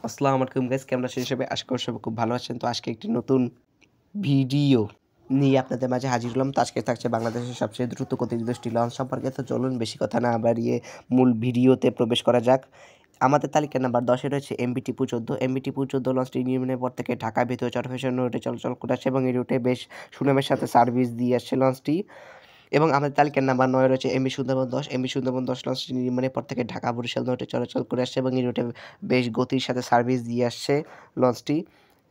আসসালামু আলাইকুম গাইস, কেমন আছেন সবাই? আশা করি সবাই খুব ভালো আছেন। তো আজকে একটি নতুন ভিডিও নিয়ে আপনাদের মাঝে হাজির হলাম। তো আজকে থাকছে বাংলাদেশের সবচেয়ে দ্রুত গতির 10টি লঞ্চ সম্পর্কে। তো চলুন বেশি কথা না বাড়িয়ে মূল ভিডিওতে প্রবেশ করা যাক। আমাদের তালিকা নাম্বার 10-এ রয়েছে এমভি টিপু 14। এমভি টিপু 14 লঞ্চটি নির্মাণের পর থেকে ঢাকা ভিতরে চট্টগ্রাম রুটে চলাচল করে আসছে এবং এই রুটে বেশ সুনামের সাথে সার্ভিস দিয়ে আসছে লঞ্চটি। এবং আমাদের তালিকার নাম্বার 9 রয়েছে এমভি সুন্দরবন 10। এমভি সুন্দরবন 10 লঞ্চটি নির্মাণের পর থেকে ঢাকা বরিশাল রুটে চলাচল করে আসছে এবং এই রুটে বেশ গতির সাথে সার্ভিস দিয়ে আসছে লঞ্চটি।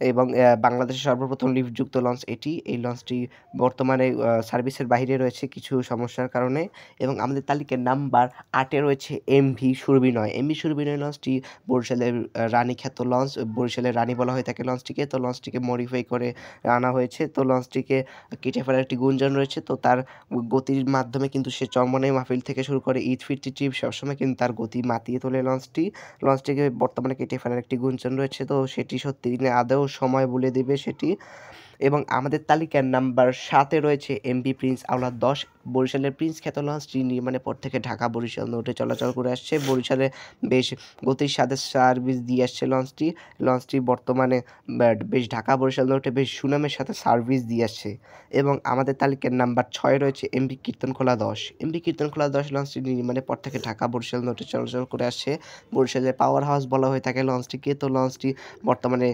এবং বাংলাদেশের সর্বপ্রথম লিফটযুক্ত লঞ্চ এটি। এই লঞ্চটি বর্তমানে সার্ভিসের বাইরে রয়েছে কিছু সমস্যার কারণে। এবং আমাদের তালিকার নাম্বার 8-এ রয়েছে এমভি সুরবিনয়। এমভি সুরবিনয় লঞ্চটি বরিশালের রানীখ্যাত লঞ্চ। বরিশালের রানী বলা হয়ে থাকে লঞ্চটিকে। তো লঞ্চটিকে মডিফাই করে আনা হয়েছে। তো লঞ্চটিকে কেটে ফেলার একটি গুঞ্জন রয়েছে। তো তার গতির মাধ্যমে কিন্তু সে চরমোনাই মাহফিল থেকে শুরু করে ঈদ ফিরতি ট্রিপ সবসময় কিন্তু তার গতি মাতিয়ে তোলে লঞ্চটি। লঞ্চটিকে বর্তমানে কেটে ফেলার একটি গুঞ্জন রয়েছে। তো সেটি সত্যি আদৌ সময় বলে দেবে সেটি। এবং আমাদের তালিকার নাম্বার 7-এ রয়েছে এমভি প্রিন্স আওলাদ 10। বরিশালের প্রিন্স খ্যাত লঞ্চটি নির্মাণের পর থেকে ঢাকা বরিশাল রুটে চলাচল করে আসছে। বরিশালে বেশ গতির সাথে সার্ভিস দিয়ে আসছে লঞ্চটি। লঞ্চটি বর্তমানে বেশ ঢাকা বরিশাল রুটে বেশ সুনামের সাথে সার্ভিস দিয়ে আসছে। এবং আমাদের তালিকার নাম্বার 6-এ রয়েছে এমভি কীর্তনখোলা 10। এমভি কীর্তনখোলা 10 লঞ্চটি নির্মাণের পর থেকে ঢাকা বরিশাল রুটে চলাচল করে আসছে। বরিশালের পাওয়ার হাউস বলা হয়ে থাকে লঞ্চটিকে। তো লঞ্চটি বর্তমানে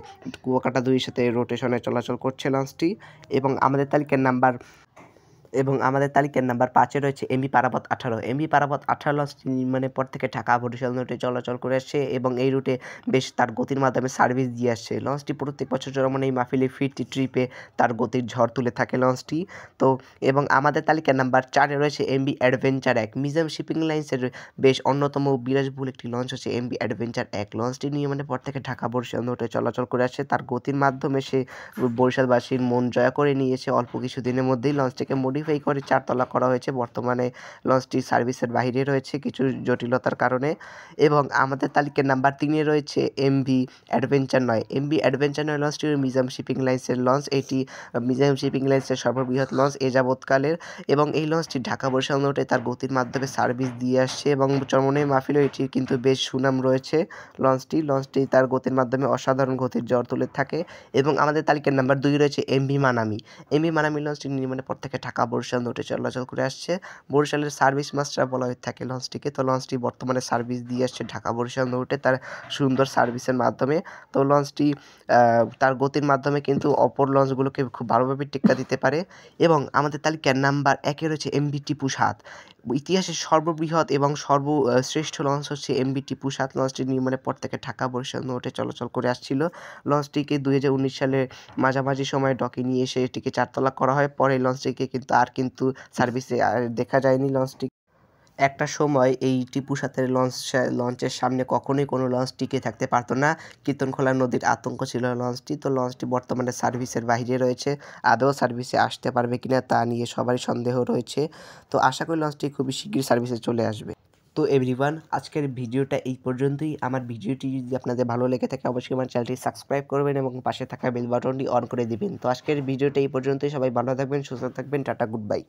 কুয়াকাটা 2-এর সাথে রোটেশনে চলাচল করছে লঞ্চটি। এবং আমাদের তালিকার নাম্বার 5-এ রয়েছে এমভি পারাবত 18। এমভি পারাবত 18 লঞ্চটি নির্মাণের পর থেকে ঢাকা বরিশাল রুটে চলাচল করে আসছে এবং এই রুটে বেশ তার গতির মাধ্যমে সার্ভিস দিয়ে আসছে। লঞ্চটি প্রত্যেক বছর চরমোনাই মাহফিলে ফিরতি ট্রিপে তার গতির ঝড় তুলে থাকে লঞ্চটি। তো এবং আমাদের তালিকার নাম্বার 4-এ রয়েছে এমভি অ্যাডভেঞ্চার 1। মিজাম শিপিং লাইন্সের বেশ অন্যতম বিলাসবহুল একটি লঞ্চ হচ্ছে এমভি অ্যাডভেঞ্চার 1। লঞ্চটি নির্মাণের পর থেকে ঢাকা বরিশাল রুটে চলাচল করে আসছে। তার গতির মাধ্যমে সে বরিশালবাসীর মন জয় করে নিয়েছে। অল্প কিছু দিনের মধ্যেই লঞ্চটিকে মডিফাই করে 4 তলা করা হয়েছে। বর্তমানে লঞ্চটি সার্ভিসের বাইরে রয়েছে কিছু জটিলতার কারণে। এবং আমাদের তালিকার নাম্বার 3-এ রয়েছে এমভি অ্যাডভেঞ্চার 9। এমভি অ্যাডভেঞ্চার 9 লঞ্চটি মিজাম শিপিং লাইন্সের লঞ্চ। এটি মিজাম শিপিং লাইন্সের সর্ববৃহৎ লঞ্চ এ যাবৎকালের। এবং এই লঞ্চটি ঢাকা বরিশাল রুটে তার গতির মাধ্যমে সার্ভিস দিয়ে আসছে এবং চরমোনাই মাহফিলেও এটির কিন্তু বেশ সুনাম রয়েছে লঞ্চটি তার গতির মাধ্যমে অসাধারণ গতির ঝড় তুলে থাকে। এবং আমাদের তালিকার নাম্বার 2 রয়েছে এমভি মানামি। এমভি মানামি লঞ্চটি নির্মাণের পর থেকে ঢাকা বরিশাল রুটে চলাচল করে আসছে। বরিশালের সার্ভিস মাস্টার বলা হয়ে থাকে লঞ্চটিকে। তো লঞ্চটি বর্তমানে সার্ভিস দিয়ে আসছে ঢাকা বরিশাল রুটে তার সুন্দর সার্ভিসের মাধ্যমে। তো লঞ্চটি তার গতির মাধ্যমে কিন্তু অপর লঞ্চগুলোকে খুব ভালোভাবে টেক্কা দিতে পারে। এবং আমাদের তালিকার নাম্বার 1-এ রয়েছে এমভি টিপু 7। ইতিহাসের সর্ববৃহৎ এবং সর্বশ্রেষ্ঠ লঞ্চ হচ্ছে এমভি টিপু 7। লঞ্চটি নির্মাণের পর থেকে ঢাকা বরিশাল রুটে চলাচল করে আসছিল। লঞ্চটিকে 2019 সালের মাঝামাঝি সময়ে ডকে নিয়ে এসে এটিকে 4 তলা করা হয়। পরে লঞ্চটিকে কিন্তু সার্ভিসে আর দেখা যায়নি লঞ্চটি। একটা সময় এই টিপু 7-এর লঞ্চের সামনে কখনোই কোনো লঞ্চ টিকে থাকতে পারত না। কীর্তনখোলা নদীর আতঙ্ক ছিল লঞ্চটি। তো লঞ্চটি বর্তমানে সার্ভিসের বাইরে রয়েছে। আদৌ সার্ভিসে আসতে পারবে কিনা তা নিয়ে সবারই সন্দেহ রয়েছে। তো আশা করি লঞ্চটি খুবই শিগগিরই সার্ভিসে চলে আসবে। তো এভরিওয়ান, আজকের ভিডিওটা এই পর্যন্তই। আমার ভিডিওটি যদি আপনাদের ভালো লেগে থাকে অবশ্যই আমার চ্যানেলটি সাবস্ক্রাইব করবেন এবং পাশে থাকা বেল বাটনটি অন করে দিবেন। তো আজকের ভিডিওটা এই পর্যন্তই। সবাই ভালো থাকবেন, সুস্থ থাকবেন। Tata, good bye.